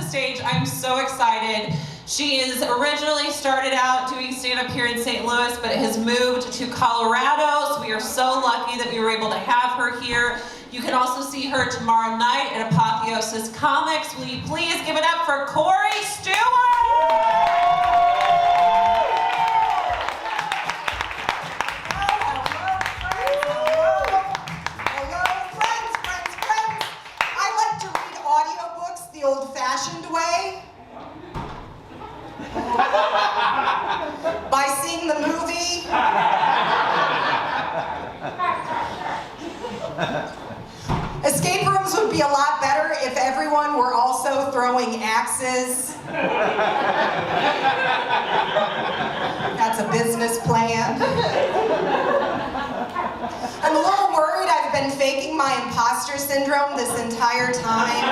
stage. I'm so excited. She is originally started out doing stand-up here in St. Louis, but has moved to Colorado, so we are so lucky that we were able to have her here. You can also see her tomorrow night at Apotheosis Comics. Will you please give it up for Corey Stewart? The old-fashioned way, by seeing the movie, escape rooms would be a lot better if everyone were also throwing axes. That's a business plan. I'm a little worried I've been faking my imposter syndrome this entire time.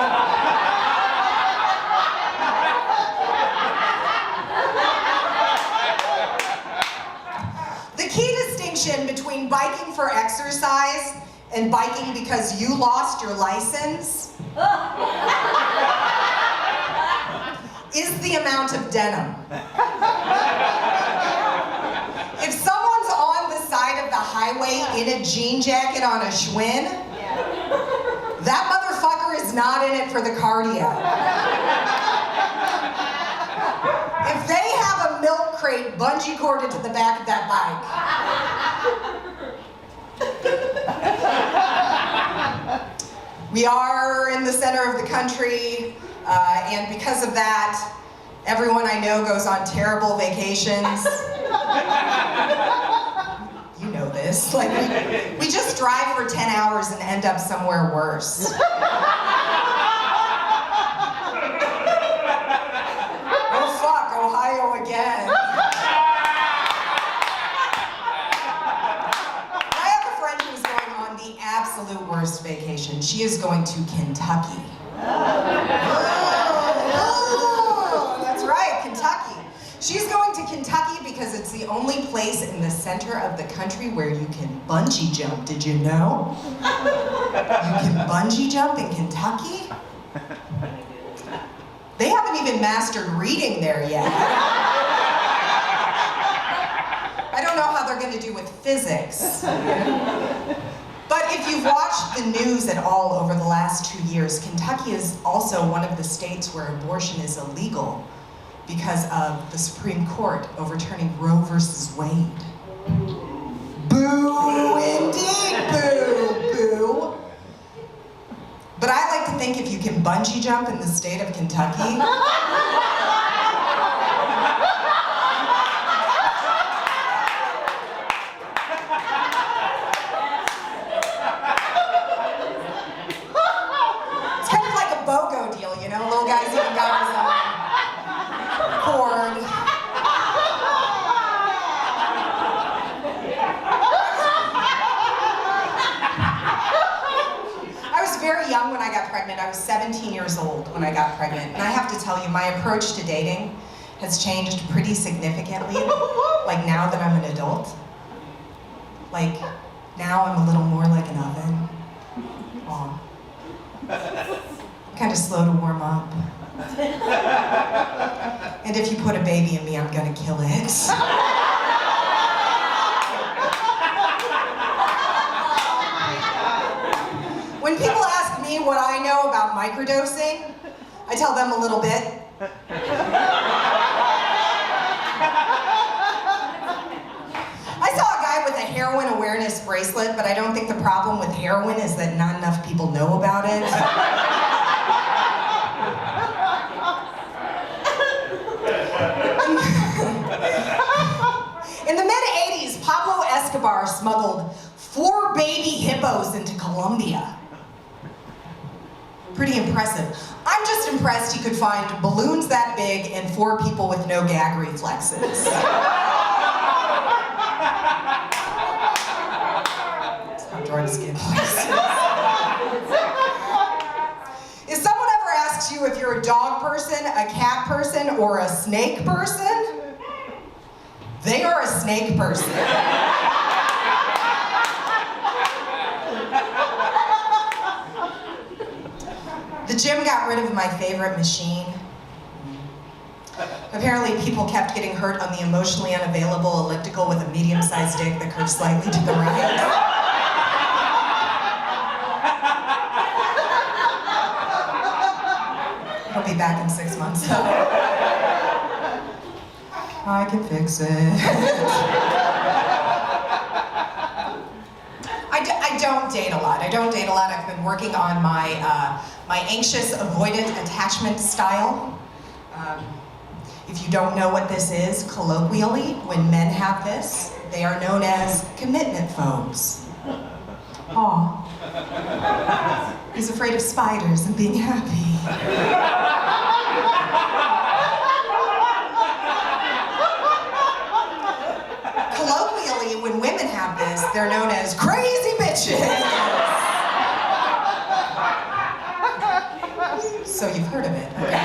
The key distinction between biking for exercise and biking because you lost your license is the amount of denim. If someone's on the side of the highway in a jean jacket on a Schwinn, that motherfucker is not in it for the cardio. If they have a milk crate bungee corded to the back of that bike. We are in the center of the country, and because of that, everyone I know goes on terrible vacations. You know this. Like, we just drive for 10 hours and end up somewhere worse. Oh fuck, Ohio again. I have a friend who's going on the absolute worst vacation. She is going to Kentucky. Oh, that's right, Kentucky. She's going to Kentucky because it's the only place in the center of the country where you can bungee jump. Did you know? You can bungee jump in Kentucky? They haven't even mastered reading there yet. I don't know how they're going to do with physics. But if you've watched the news at all over the last 2 years, Kentucky is also one of the states where abortion is illegal because of the Supreme Court overturning Roe versus Wade. Boo, indeed, boo, boo. But I like to think if you can bungee jump in the state of Kentucky, it's kind of like a BOGO deal, you know? Little guy's even got his own cord. I was very young when I got pregnant. I was 17 years old when I got pregnant. And I have to tell you, my approach to dating has changed pretty significantly. Like now that I'm an adult. Like now I'm a little more like an oven. Aw. Kind of slow to warm up. And if you put a baby in me, I'm gonna kill it. When people ask me what I know about microdosing, I tell them a little bit. I saw a guy with a heroin awareness bracelet, but I don't think the problem with heroin is that not enough people know about it. In the mid-'80s, Pablo Escobar smuggled 4 baby hippos into Colombia. Pretty impressive. I'm just impressed he could find balloons that big and 4 people with no gag reflexes. That's how drugs get places. If someone ever asks you if you're a dog person, a cat person, or a snake person, they are a snake person. The gym got rid of my favorite machine. Apparently people kept getting hurt on the emotionally unavailable elliptical with a medium-sized dick that curved slightly to the right. He'll be back in 6 months. I can fix it. I don't date a lot. I don't date a lot. I've been working on my my anxious avoidant attachment style. If you don't know what this is, colloquially, when men have this, they are known as commitment phobes. Aw. He's afraid of spiders and being happy. Colloquially, when women have this, they're known as crazy bitches. So you've heard of it, okay?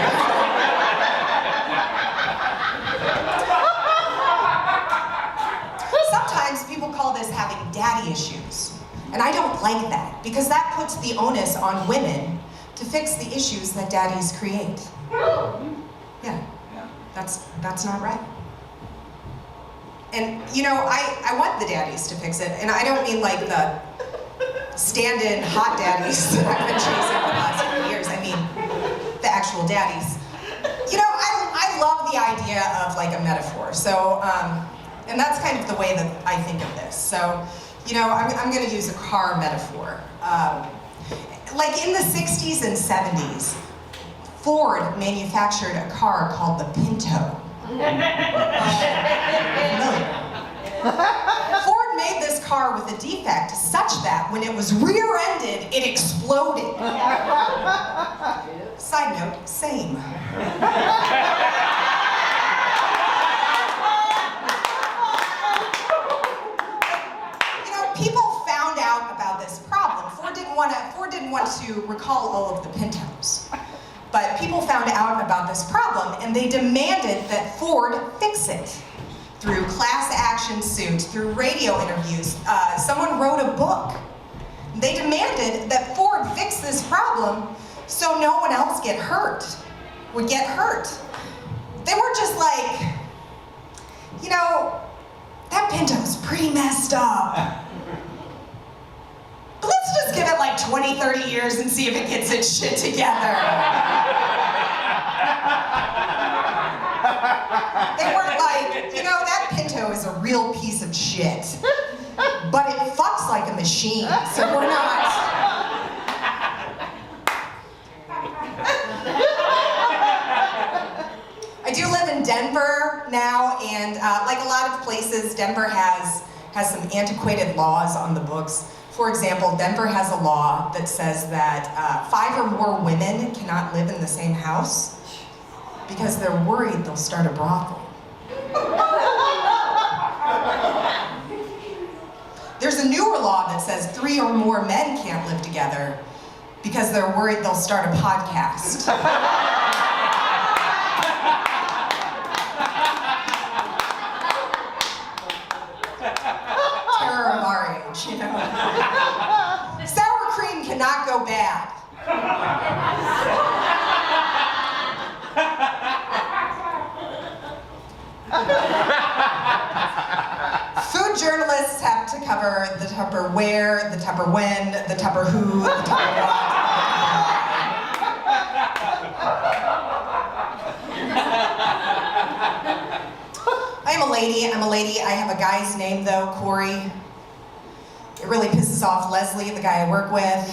Sometimes people call this having daddy issues. And I don't like that, because that puts the onus on women to fix the issues that daddies create. Yeah, that's not right. And you know, I want the daddies to fix it, and I don't mean like the stand-in hot daddies that I've been chasing for the last few years. I mean the actual daddies. You know, I love the idea of like a metaphor. So, and that's kind of the way that I think of this. So, you know, I'm going to use a car metaphor. Like in the 60s and 70s, Ford manufactured a car called the Pinto. Ford made this car with a defect such that when it was rear-ended, it exploded. Side note, same. You know, people found out about this problem. Ford didn't want to recall all of the Pintos. But people found out about this problem, and they demanded that Ford fix it. Through class action suits, through radio interviews, someone wrote a book. They demanded that Ford fix this problem so no one else would get hurt. They were just like, you know, that Pinto's pretty messed up. But let's just give it like 20, 30 years and see if it gets its shit together. They weren't like, you know, that Pinto is a real piece of shit. But it fucks like a machine, so we're not. I do live in Denver now, and like a lot of places, Denver has some antiquated laws on the books. For example, Denver has a law that says that 5 or more women cannot live in the same house because they're worried they'll start a brothel. There's a newer law that says 3 or more men can't live together because they're worried they'll start a podcast. Terror of our age, you know. Sour cream cannot go bad. Food journalists have to cover the Tupperware, the Tupperwhen, the Tupperwho, the Tupperwhat. I'm a lady. I have a guy's name though, Corey. It really pisses off Leslie, the guy I work with.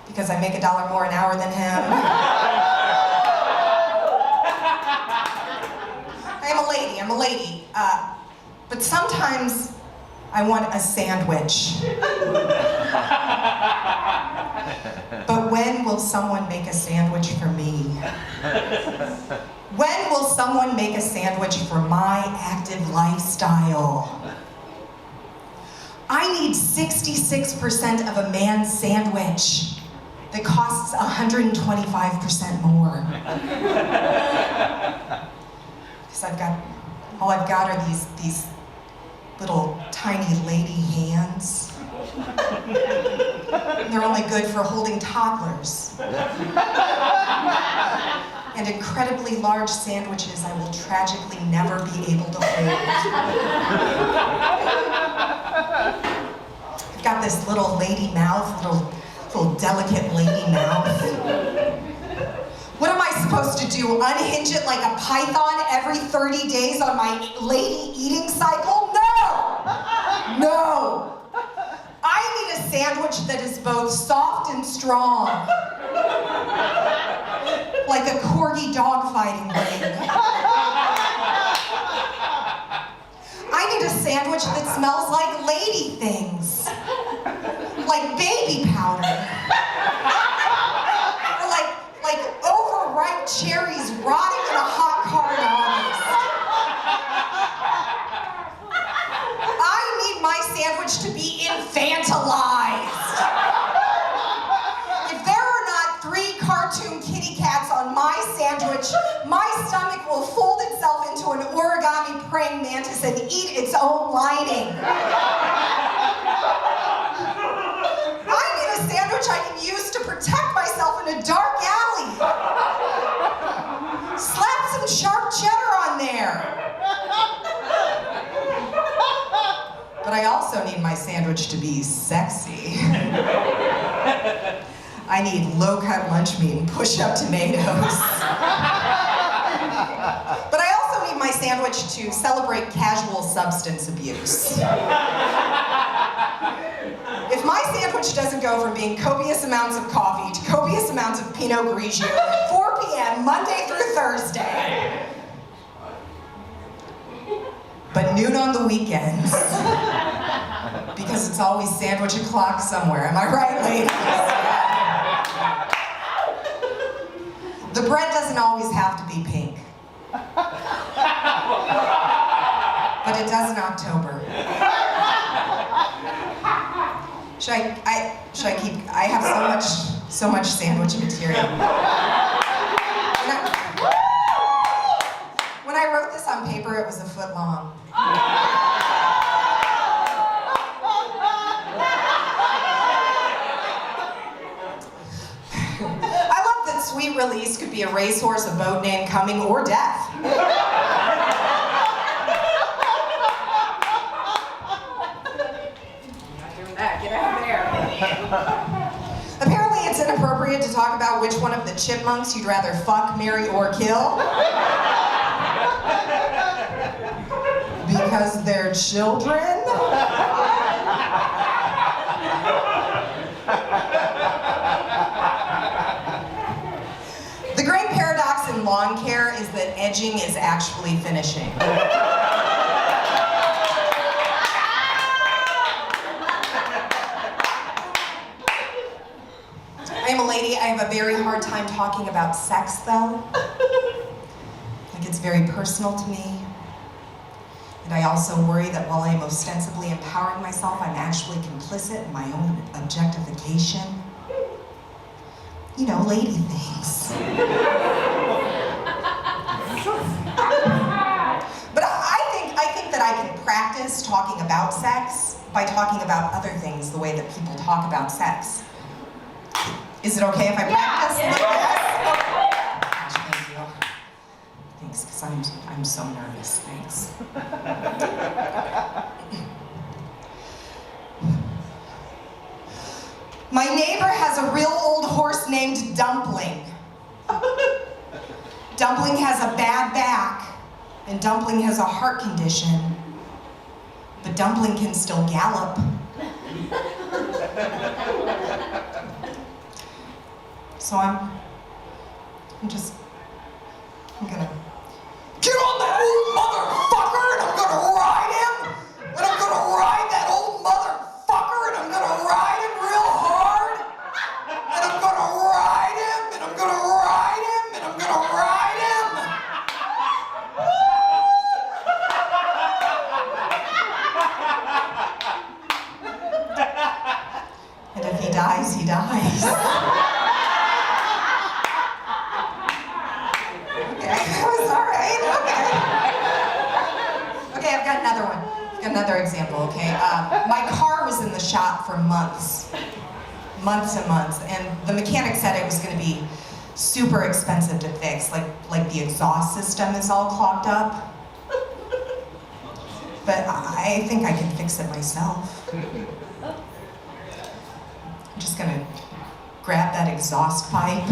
Because I make $1 more an hour than him. I'm a lady. But sometimes I want a sandwich. But when will someone make a sandwich for me? When will someone make a sandwich for my active lifestyle? I need 66% of a man's sandwich that costs 125% more. Because all I've got are these little tiny lady hands. They're only good for holding toddlers. And incredibly large sandwiches I will tragically never be able to hold. I've got this little lady mouth, little delicate lady mouth. What am I supposed to do? Unhinge it like a python every 30 days on my lady eating cycle? No! No! I need a sandwich that is both soft and strong. Like a corgi dog fighting ring. I need a sandwich that smells like lady things. Like baby powder. Or like overripe cherries rotting in a hot car in August. I need my sandwich to be infantilized. If there are not 3 cartoon kitty cats on my sandwich, my stomach will fold itself into an origami praying mantis and eat its own lining. I need a sandwich I can use to protect myself in a dark alley. Slap some sharp cheddar on there. But I also need my sandwich to be sexy. I need low-cut lunch meat and push-up tomatoes. But I also need my sandwich to celebrate casual substance abuse. If my sandwich doesn't go from being copious amounts of coffee to copious amounts of Pinot Grigio at 4 p.m. Monday through Thursday, but noon on the weekends, because it's always sandwich o'clock somewhere. Am I right, ladies? The bread doesn't always have to be pink. But it does in October. Should I keep, I have so much sandwich material. When I wrote this on paper, it was a foot long. I love that Sweet Release could be a racehorse, a boat named Coming, or Death. Get out of there. Apparently it's inappropriate to talk about which one of the chipmunks you'd rather fuck, marry, or kill. Because they're children? The great paradox in lawn care is that edging is actually finishing. I am a lady. I have a very hard time talking about sex, though. Like, it's very personal to me. And I also worry that while I am ostensibly empowering myself, I'm actually complicit in my own objectification. You know, lady things. But I think that I can practice talking about sex by talking about other things the way that people talk about sex. Is it okay if I practice? Yeah. Yes? Gosh, thank you. Thanks, because I'm so nervous. Thanks. My neighbor has a real old horse named Dumpling. Dumpling has a bad back, and Dumpling has a heart condition, but Dumpling can still gallop. So I'm gonna get on that old motherfucker and I'm gonna ride him, and I'm gonna ride that old motherfucker and I'm gonna ride him real hard, and I'm gonna ride him, and I'm gonna ride him, and I'm gonna ride him. And if he dies, he dies. Another one. Another example, okay? My car was in the shop for months. months and months, and the mechanic said it was going to be super expensive to fix, like the exhaust system is all clogged up. But I think I can fix it myself. I'm just gonna grab that exhaust pipe.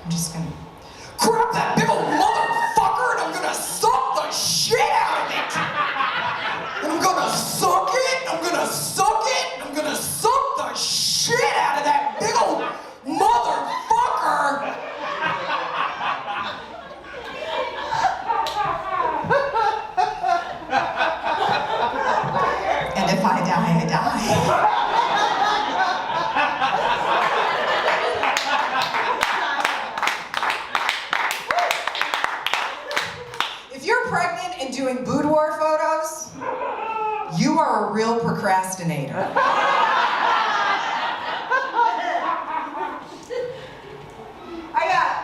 I'm just gonna grab that big old motherfucker and I'm gonna suck the shit out of it. And I'm gonna suck it, I'm gonna suck it, I'm gonna suck the shit out of that big old motherfucker. And if I die, I die. If you're pregnant and doing boudoir photos, you are a real procrastinator.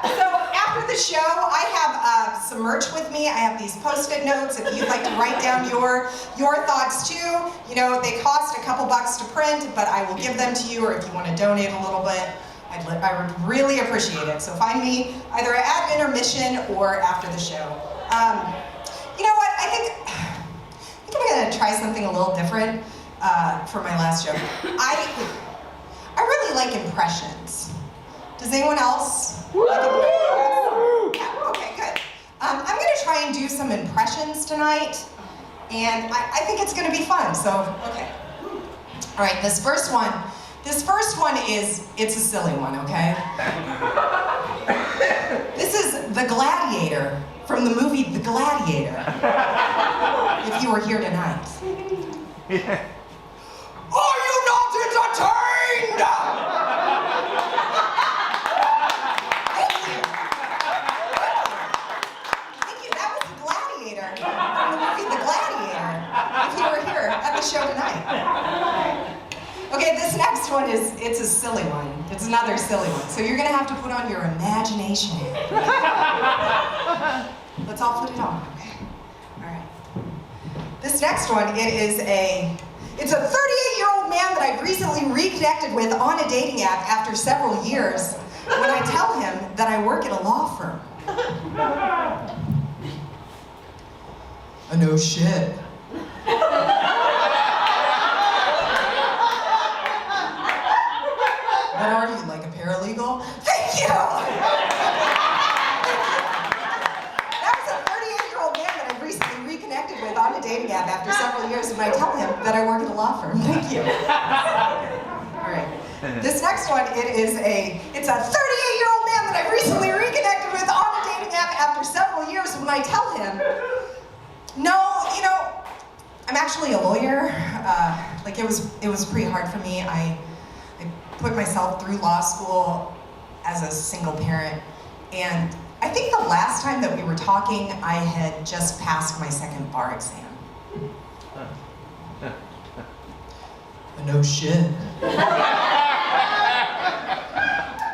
So after the show, I have some merch with me. I have these Post-it notes if you'd like to write down your thoughts too. You know, they cost a couple bucks to print, but I will give them to you, or if you want to donate a little bit, I would really appreciate it. So find me either at intermission or after the show. You know what? I think I'm gonna try something a little different for my last show. I really like impressions. Does anyone else like impressions? Yeah, okay, good. I'm gonna try and do some impressions tonight, and I think it's gonna be fun. So, okay. All right, this first one it's a silly one, okay? This is the Gladiator from the movie The Gladiator. If you were here tonight. Are you not entertained? Thank you. Thank you. That was The Gladiator from the movie The Gladiator. If you were here at the show tonight. Okay, this next one it's a silly one. It's another silly one. So you're gonna have to put on your imagination. Let's all put it on, okay? All right. This next one, it's a 38-year-old man that I've recently reconnected with on a dating app after several years when I tell him that I work at a law firm. No shit. What are you, like a paralegal? Thank you! That was a 38-year-old man that I've recently reconnected with on a dating app after several years when I tell him that I work at a law firm. Thank you. All right. This next one, it's a 38-year-old man that I've recently reconnected with on a dating app after several years when I tell him, no, you know, I'm actually a lawyer. Like it was pretty hard for me. I put myself through law school as a single parent, and I think the last time that we were talking, I had just passed my second bar exam. No shit.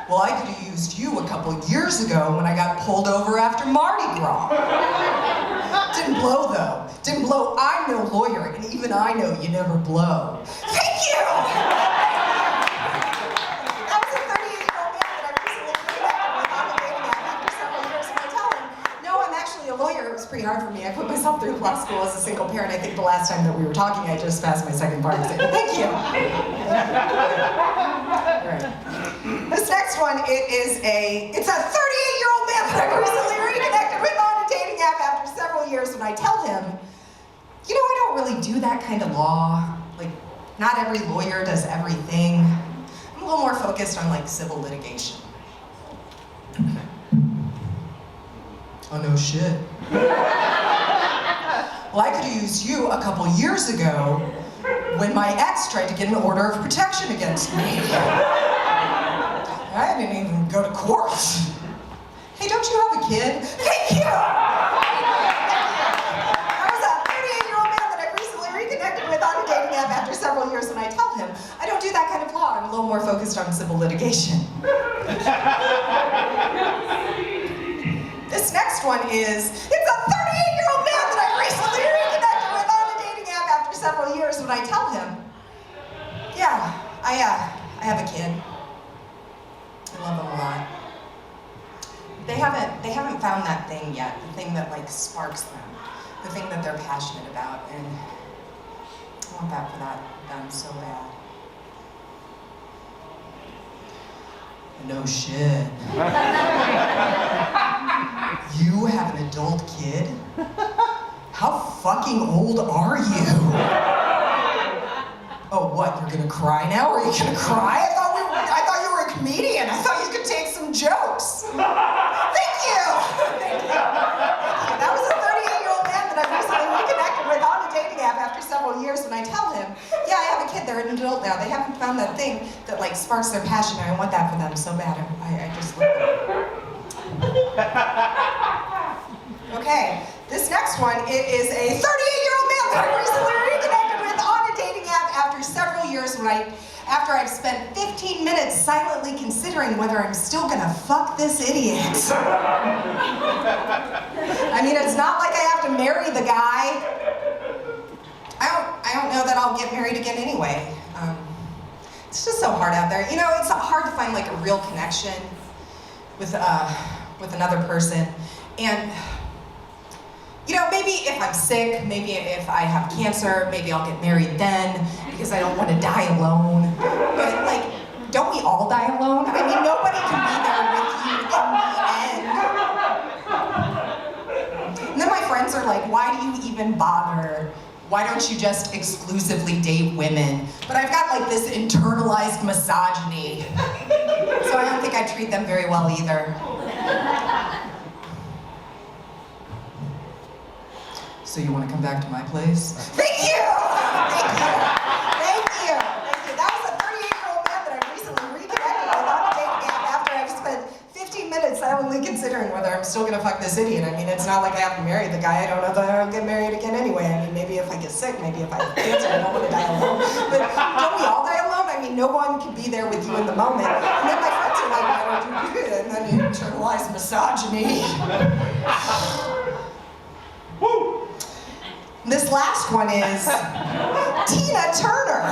Well, I could have used you a couple years ago when I got pulled over after Mardi Gras. Didn't blow though. Didn't blow. I'm no lawyer, and even I know you never blow. Thank you! It was pretty hard for me. I put myself through law school as a single parent. I think the last time that we were talking, I just passed my second bar exam. Thank you. Right. This next one, it's a 38-year-old man that I've recently reconnected with on a dating app after several years when I tell him, you know, I don't really do that kind of law. Like, not every lawyer does everything. I'm a little more focused on like civil litigation. Oh, no shit. Well, I could have used you a couple years ago when my ex tried to get an order of protection against me. I didn't even go to court. Hey, don't you have a kid? Thank you! I was a 38-year-old man that I recently reconnected with on a dating app after several years when I tell him I don't do that kind of law. I'm a little more focused on civil litigation. This next one it's a 38-year-old man that I recently reconnected with on a dating app after several years when I tell him, Yeah, I have a kid. I love him a lot. They haven't found that thing yet, the thing that like sparks them, the thing that they're passionate about, and I want that for them so bad. No shit. You have an adult kid? How fucking old are you? Oh, what? You're gonna cry now? Are you gonna cry? I thought you were a comedian. I thought you could take some jokes. Thank you. Thank you. That was a 38-year-old man that I've recently reconnected with on a dating app after several years. When I tell him, yeah, I have a kid. They're an adult now. They haven't found that thing that like sparks their passion. I want that for them so bad. I just love it. Okay, this next one, it is a 38-year-old man that I recently reconnected with on a dating app after several years after I've spent 15 minutes silently considering whether I'm still gonna fuck this idiot. I mean, it's not like I have to marry the guy. I don't know that I'll get married again anyway. It's just so hard out there. You know, it's hard to find like a real connection with another person. And you know, maybe if I'm sick, maybe if I have cancer, maybe I'll get married then because I don't want to die alone. But like, don't we all die alone? I mean, nobody can be there with you in the end. And then my friends are like, why do you even bother? Why don't you just exclusively date women? But I've got like this internalized misogyny. So I don't think I treat them very well either. So you want to come back to my place? Thank you! Thank you! Thank you! Thank you. That was a 38-year-old man that I recently reconnected with on a dating app after I've spent 15 minutes silently considering whether I'm still gonna fuck this idiot. I mean, it's not like I have to marry the guy. I don't know that I'll get married again anyway. I mean, maybe if I get sick, maybe if I have cancer, I don't want to die alone. But don't we all die alone? I mean, no one can be there with you in the moment. And then my friends are like, why don't you do it? And then you internalize misogyny. Woo! This last one is Tina Turner.